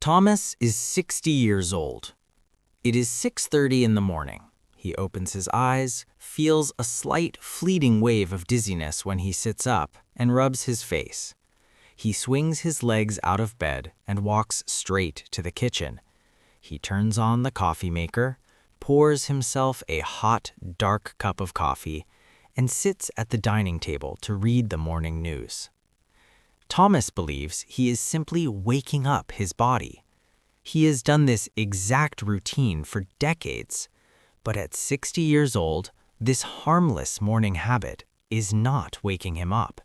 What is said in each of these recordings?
Thomas is 60 years old. It is 6:30 in the morning. He opens his eyes, feels a slight, fleeting wave of dizziness when he sits up, and rubs his face. He swings his legs out of bed and walks straight to the kitchen. He turns on the coffee maker, pours himself a hot, dark cup of coffee, and sits at the dining table to read the morning news. Thomas believes he is simply waking up his body. He has done this exact routine for decades, but at 60 years old, this harmless morning habit is not waking him up.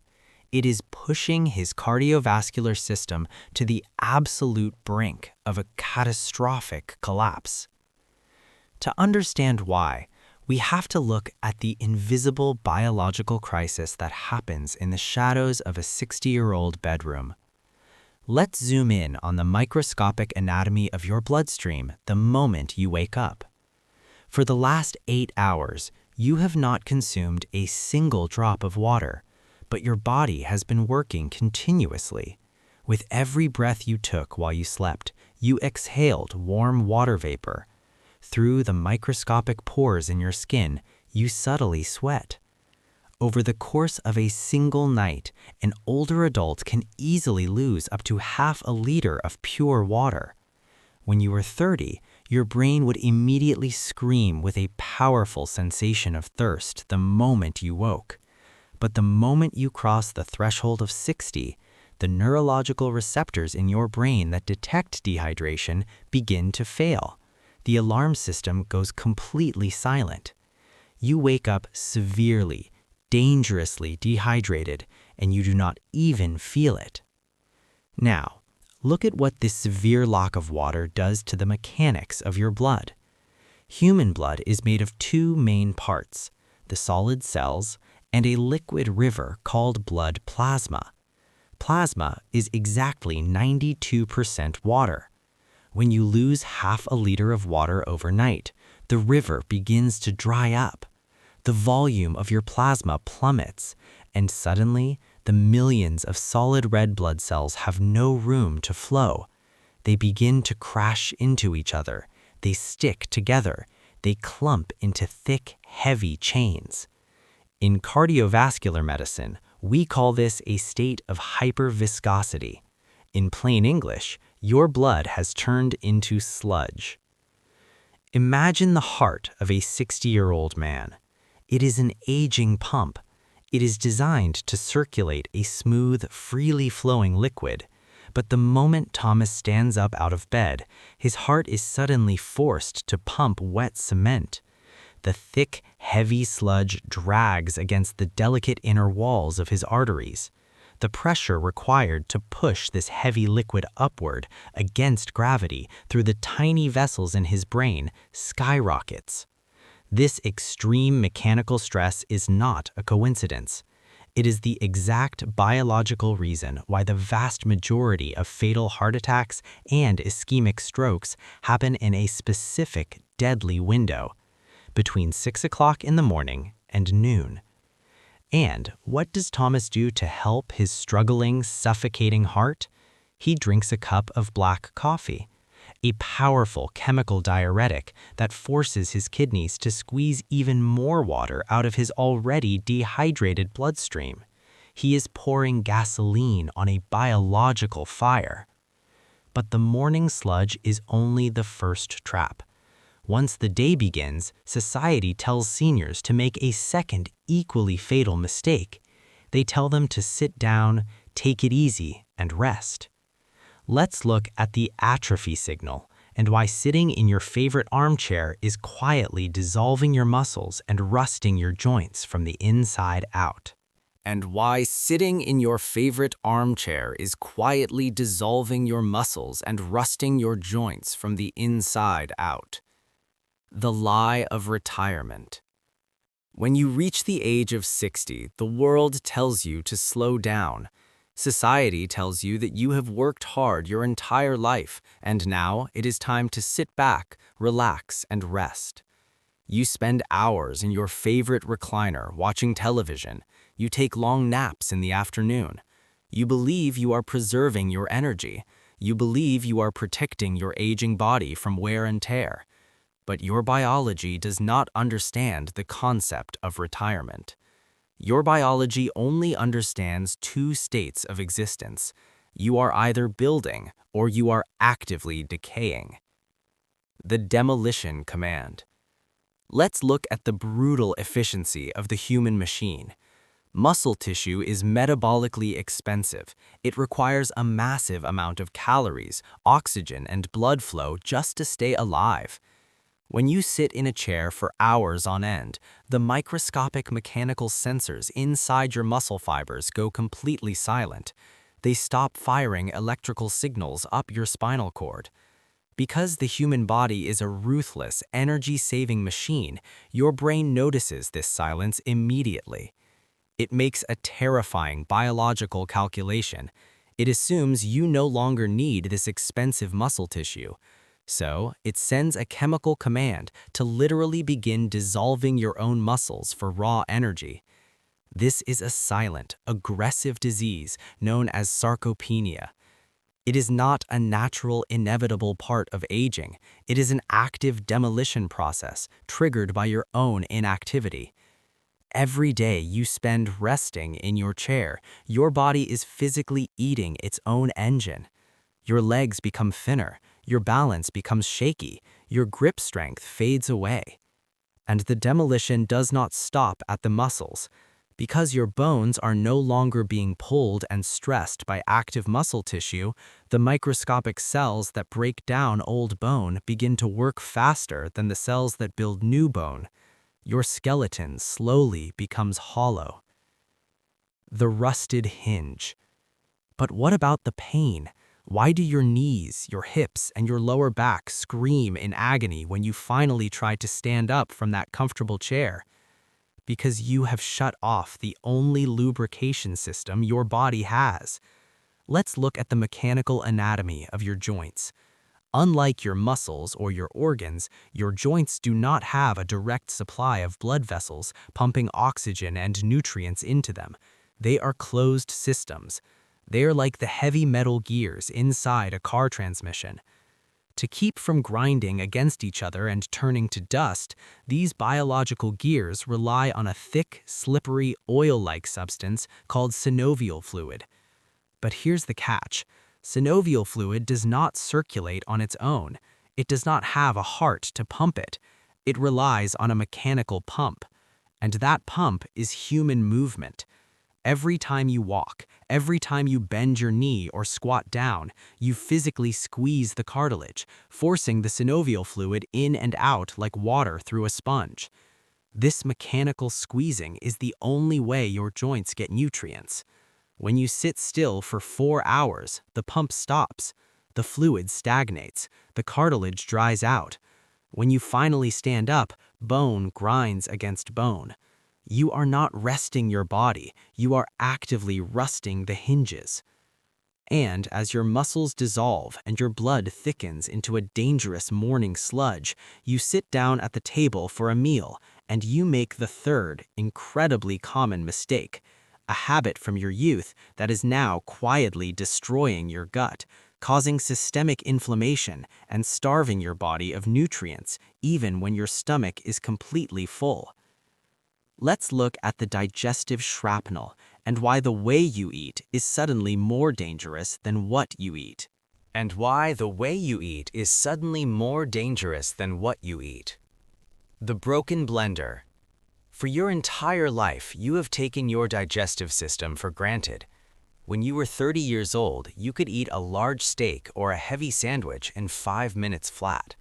It is pushing his cardiovascular system to the absolute brink of a catastrophic collapse. To understand why, we have to look at the invisible biological crisis that happens in the shadows of a 60-year-old bedroom. Let's zoom in on the microscopic anatomy of your bloodstream the moment you wake up. For the last 8 hours, you have not consumed a single drop of water, but your body has been working continuously. With every breath you took while you slept, you exhaled warm water vapor. Through the microscopic pores in your skin, you subtly sweat. Over the course of a single night, an older adult can easily lose up to half a liter of pure water. When you were 30, your brain would immediately scream with a powerful sensation of thirst the moment you woke. But the moment you cross the threshold of 60, the neurological receptors in your brain that detect dehydration begin to fail. The alarm system goes completely silent. You wake up severely, dangerously dehydrated, and you do not even feel it. Now, look at what this severe lack of water does to the mechanics of your blood. Human blood is made of two main parts, the solid cells and a liquid river called blood plasma. Plasma is exactly 92% water. When you lose half a liter of water overnight, the river begins to dry up. The volume of your plasma plummets, and suddenly, the millions of solid red blood cells have no room to flow. They begin to crash into each other. They stick together. They clump into thick, heavy chains. In cardiovascular medicine, we call this a state of hyperviscosity. In plain English, your blood has turned into sludge. Imagine the heart of a 60-year-old man. It is an aging pump. It is designed to circulate a smooth, freely flowing liquid. But the moment Thomas stands up out of bed, his heart is suddenly forced to pump wet cement. The thick, heavy sludge drags against the delicate inner walls of his arteries. The pressure required to push this heavy liquid upward against gravity through the tiny vessels in his brain skyrockets. This extreme mechanical stress is not a coincidence. It is the exact biological reason why the vast majority of fatal heart attacks and ischemic strokes happen in a specific deadly window, between 6 o'clock in the morning and noon. And what does Thomas do to help his struggling, suffocating heart? He drinks a cup of black coffee, a powerful chemical diuretic that forces his kidneys to squeeze even more water out of his already dehydrated bloodstream. He is pouring gasoline on a biological fire. But the morning sludge is only the first trap. Once the day begins, society tells seniors to make a second, equally fatal mistake. They tell them to sit down, take it easy, and rest. Let's look at the atrophy signal and why sitting in your favorite armchair is quietly dissolving your muscles and rusting your joints from the inside out. And why sitting in your favorite armchair is quietly dissolving your muscles and rusting your joints from the inside out. The lie of retirement. When you reach the age of 60, the world tells you to slow down. Society tells you that you have worked hard your entire life, and now it is time to sit back, relax, and rest. You spend hours in your favorite recliner watching television. You take long naps in the afternoon. You believe you are preserving your energy. You believe you are protecting your aging body from wear and tear. But your biology does not understand the concept of retirement. Your biology only understands two states of existence. You are either building or you are actively decaying. The demolition command. Let's look at the brutal efficiency of the human machine. Muscle tissue is metabolically expensive. It requires a massive amount of calories, oxygen, and blood flow just to stay alive. When you sit in a chair for hours on end, the microscopic mechanical sensors inside your muscle fibers go completely silent. They stop firing electrical signals up your spinal cord. Because the human body is a ruthless, energy-saving machine, your brain notices this silence immediately. It makes a terrifying biological calculation. It assumes you no longer need this expensive muscle tissue. So, it sends a chemical command to literally begin dissolving your own muscles for raw energy. This is a silent, aggressive disease known as sarcopenia. It is not a natural, inevitable part of aging. It is an active demolition process triggered by your own inactivity. Every day you spend resting in your chair, your body is physically eating its own engine. Your legs become thinner, your balance becomes shaky, your grip strength fades away. And the demolition does not stop at the muscles. Because your bones are no longer being pulled and stressed by active muscle tissue, the microscopic cells that break down old bone begin to work faster than the cells that build new bone. Your skeleton slowly becomes hollow. The rusted hinge. But what about the pain? Why do your knees, your hips, and your lower back scream in agony when you finally try to stand up from that comfortable chair? Because you have shut off the only lubrication system your body has. Let's look at the mechanical anatomy of your joints. Unlike your muscles or your organs, your joints do not have a direct supply of blood vessels pumping oxygen and nutrients into them. They are closed systems. They are like the heavy metal gears inside a car transmission. To keep from grinding against each other and turning to dust, these biological gears rely on a thick, slippery, oil-like substance called synovial fluid. But here's the catch. Synovial fluid does not circulate on its own. It does not have a heart to pump it. It relies on a mechanical pump. And that pump is human movement. Every time you walk, every time you bend your knee or squat down, you physically squeeze the cartilage, forcing the synovial fluid in and out like water through a sponge. This mechanical squeezing is the only way your joints get nutrients. When you sit still for 4 hours, the pump stops. The fluid stagnates. The cartilage dries out. When you finally stand up, bone grinds against bone. You are not resting your body, you are actively rusting the hinges. And as your muscles dissolve and your blood thickens into a dangerous morning sludge, you sit down at the table for a meal, and you make the third, incredibly common mistake, a habit from your youth that is now quietly destroying your gut, causing systemic inflammation and starving your body of nutrients, even when your stomach is completely full. Let's look at the digestive shrapnel and why the way you eat is suddenly more dangerous than what you eat. And why the way you eat is suddenly more dangerous than what you eat. The broken blender. For your entire life, you have taken your digestive system for granted. When you were 30 years old, you could eat a large steak or a heavy sandwich in 5 minutes flat.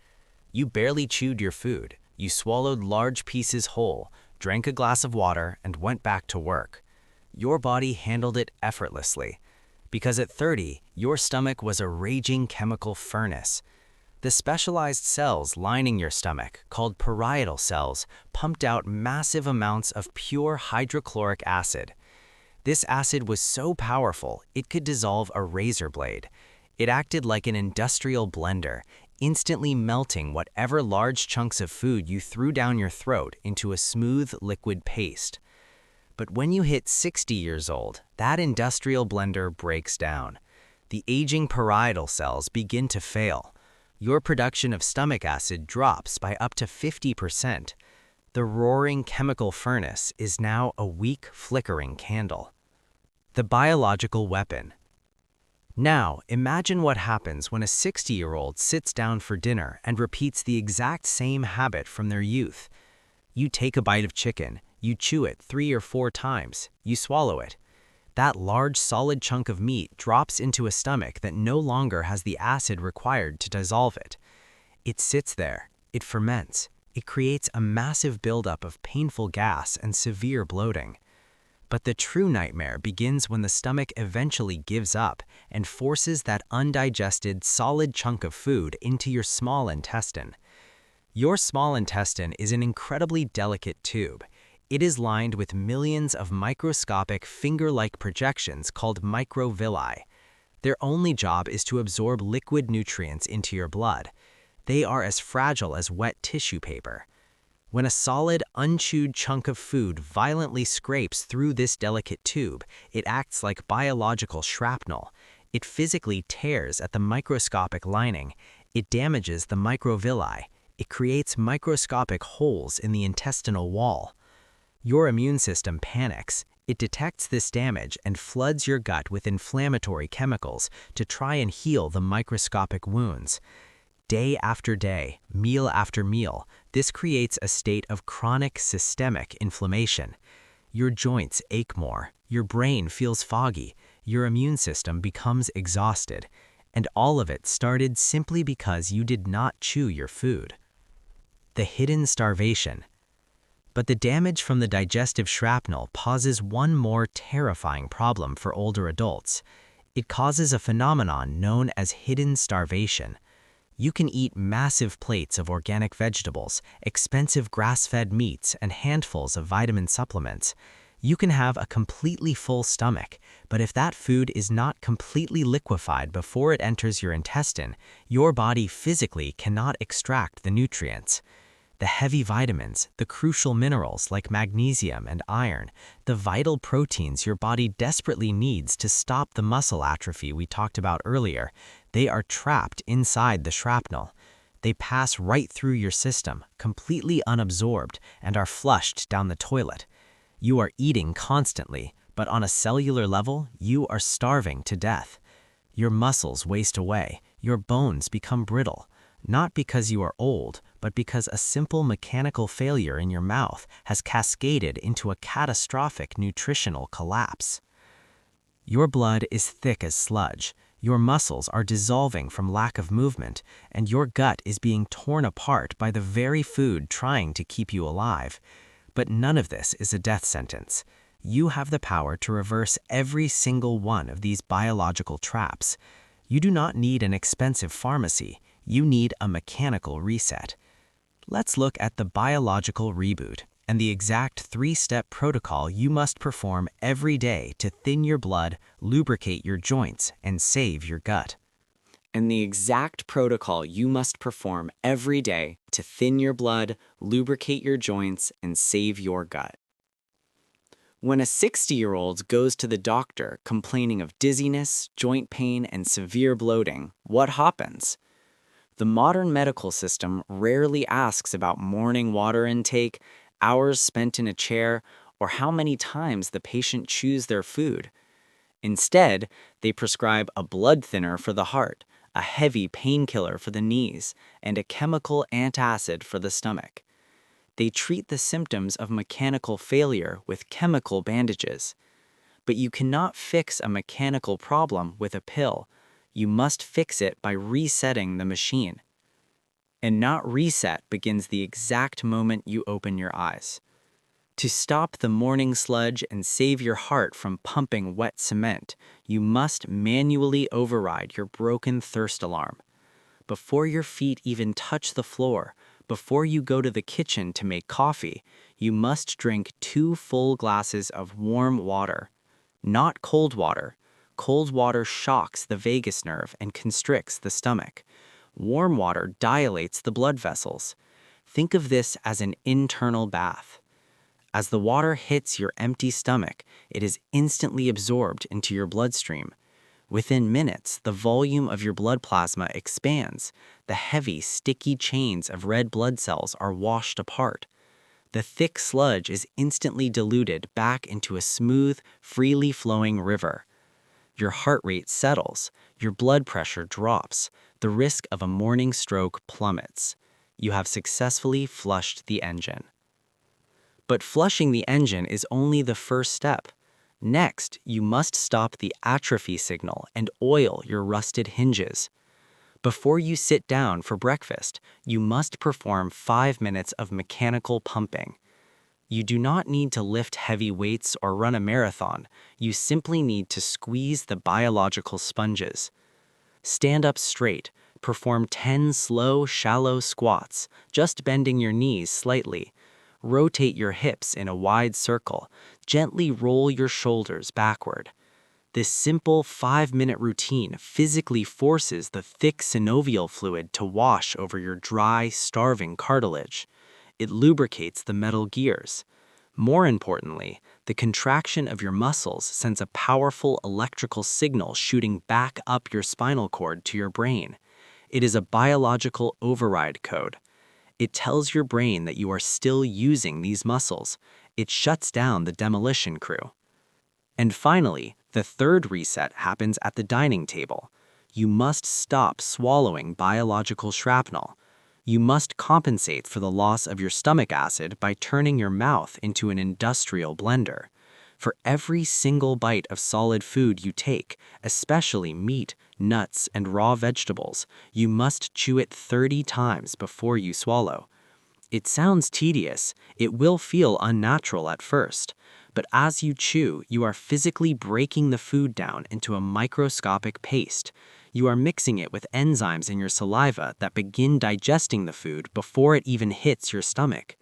You barely chewed your food. You swallowed large pieces whole, drank a glass of water, and went back to work. Your body handled it effortlessly. Because at 30, your stomach was a raging chemical furnace. The specialized cells lining your stomach, called parietal cells, pumped out massive amounts of pure hydrochloric acid. This acid was so powerful, it could dissolve a razor blade. It acted like an industrial blender, instantly melting whatever large chunks of food you threw down your throat into a smooth liquid paste. But when you hit 60 years old, that industrial blender breaks down. The aging parietal cells begin to fail. Your production of stomach acid drops by up to 50%. The roaring chemical furnace is now a weak, flickering candle. The biological weapon. Now, imagine what happens when a 60-year-old sits down for dinner and repeats the exact same habit from their youth. You take a bite of chicken, you chew it 3 or 4 times, you swallow it. That large, solid chunk of meat drops into a stomach that no longer has the acid required to dissolve it. It sits there, it ferments, it creates a massive buildup of painful gas and severe bloating. But the true nightmare begins when the stomach eventually gives up and forces that undigested, solid chunk of food into your small intestine. Your small intestine is an incredibly delicate tube. It is lined with millions of microscopic finger-like projections called microvilli. Their only job is to absorb liquid nutrients into your blood. They are as fragile as wet tissue paper. When a solid, unchewed chunk of food violently scrapes through this delicate tube, it acts like biological shrapnel. It physically tears at the microscopic lining. It damages the microvilli. It creates microscopic holes in the intestinal wall. Your immune system panics. It detects this damage and floods your gut with inflammatory chemicals to try and heal the microscopic wounds. Day after day, meal after meal, this creates a state of chronic systemic inflammation. Your joints ache more, your brain feels foggy, your immune system becomes exhausted, and all of it started simply because you did not chew your food. The hidden starvation. But the damage from the digestive shrapnel poses one more terrifying problem for older adults. It causes a phenomenon known as hidden starvation. You can eat massive plates of organic vegetables, expensive grass-fed meats, and handfuls of vitamin supplements. You can have a completely full stomach, but if that food is not completely liquefied before it enters your intestine, your body physically cannot extract the nutrients. The heavy vitamins, the crucial minerals like magnesium and iron, the vital proteins your body desperately needs to stop the muscle atrophy we talked about earlier, they are trapped inside the shrapnel. They pass right through your system, completely unabsorbed, and are flushed down the toilet. You are eating constantly, but on a cellular level, you are starving to death. Your muscles waste away, your bones become brittle. Not because you are old, but because a simple mechanical failure in your mouth has cascaded into a catastrophic nutritional collapse. Your blood is thick as sludge, your muscles are dissolving from lack of movement, and your gut is being torn apart by the very food trying to keep you alive. But none of this is a death sentence. You have the power to reverse every single one of these biological traps. You do not need an expensive pharmacy. You need a mechanical reset. Let's look at the biological reboot and the exact 3-step protocol you must perform every day to thin your blood, lubricate your joints, and save your gut. And the exact protocol you must perform every day to thin your blood, lubricate your joints, and save your gut. When a 60-year-old goes to the doctor complaining of dizziness, joint pain, and severe bloating, what happens? The modern medical system rarely asks about morning water intake, hours spent in a chair, or how many times the patient chews their food. Instead, they prescribe a blood thinner for the heart, a heavy painkiller for the knees, and a chemical antacid for the stomach. They treat the symptoms of mechanical failure with chemical bandages. But you cannot fix a mechanical problem with a pill. You must fix it by resetting the machine. And not reset begins the exact moment you open your eyes. To stop the morning sludge and save your heart from pumping wet cement, you must manually override your broken thirst alarm. Before your feet even touch the floor, before you go to the kitchen to make coffee, you must drink 2 full glasses of warm water. Not cold water. Cold water shocks the vagus nerve and constricts the stomach. Warm water dilates the blood vessels. Think of this as an internal bath. As the water hits your empty stomach, it is instantly absorbed into your bloodstream. Within minutes, the volume of your blood plasma expands. The heavy, sticky chains of red blood cells are washed apart. The thick sludge is instantly diluted back into a smooth, freely flowing river. Your heart rate settles, your blood pressure drops, the risk of a morning stroke plummets. You have successfully flushed the engine. But flushing the engine is only the first step. Next, you must stop the atrophy signal and oil your rusted hinges. Before you sit down for breakfast, you must perform 5 minutes of mechanical pumping. You do not need to lift heavy weights or run a marathon. You simply need to squeeze the biological sponges. Stand up straight. Perform 10 slow, shallow squats, just bending your knees slightly. Rotate your hips in a wide circle. Gently roll your shoulders backward. This simple 5-minute routine physically forces the thick synovial fluid to wash over your dry, starving cartilage. It lubricates the metal gears. More importantly, the contraction of your muscles sends a powerful electrical signal shooting back up your spinal cord to your brain. It is a biological override code. It tells your brain that you are still using these muscles. It shuts down the demolition crew. And finally, the third reset happens at the dining table. You must stop swallowing biological shrapnel. You must compensate for the loss of your stomach acid by turning your mouth into an industrial blender. For every single bite of solid food you take, especially meat, nuts, and raw vegetables, you must chew it 30 times before you swallow. It sounds tedious, it will feel unnatural at first, but as you chew, you are physically breaking the food down into a microscopic paste. You are mixing it with enzymes in your saliva that begin digesting the food before it even hits your stomach.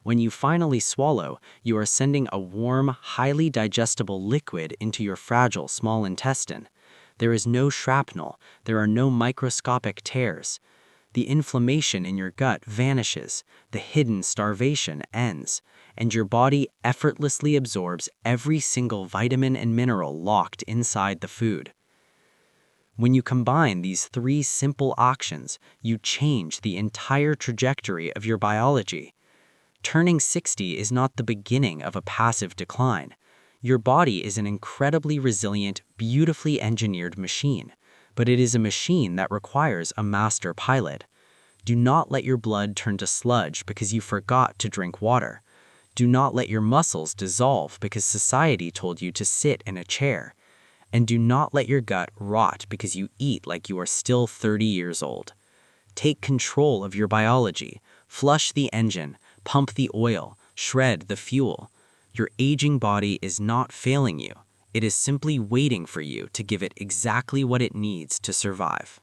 When you finally swallow, you are sending a warm, highly digestible liquid into your fragile small intestine. There is no shrapnel, there are no microscopic tears. The inflammation in your gut vanishes, the hidden starvation ends, and your body effortlessly absorbs every single vitamin and mineral locked inside the food. When you combine these 3 simple actions, you change the entire trajectory of your biology. Turning 60 is not the beginning of a passive decline. Your body is an incredibly resilient, beautifully engineered machine, but it is a machine that requires a master pilot. Do not let your blood turn to sludge because you forgot to drink water. Do not let your muscles dissolve because society told you to sit in a chair. And do not let your gut rot because you eat like you are still 30 years old. Take control of your biology. Flush the engine, pump the oil, shred the fuel. Your aging body is not failing you. It is simply waiting for you to give it exactly what it needs to survive.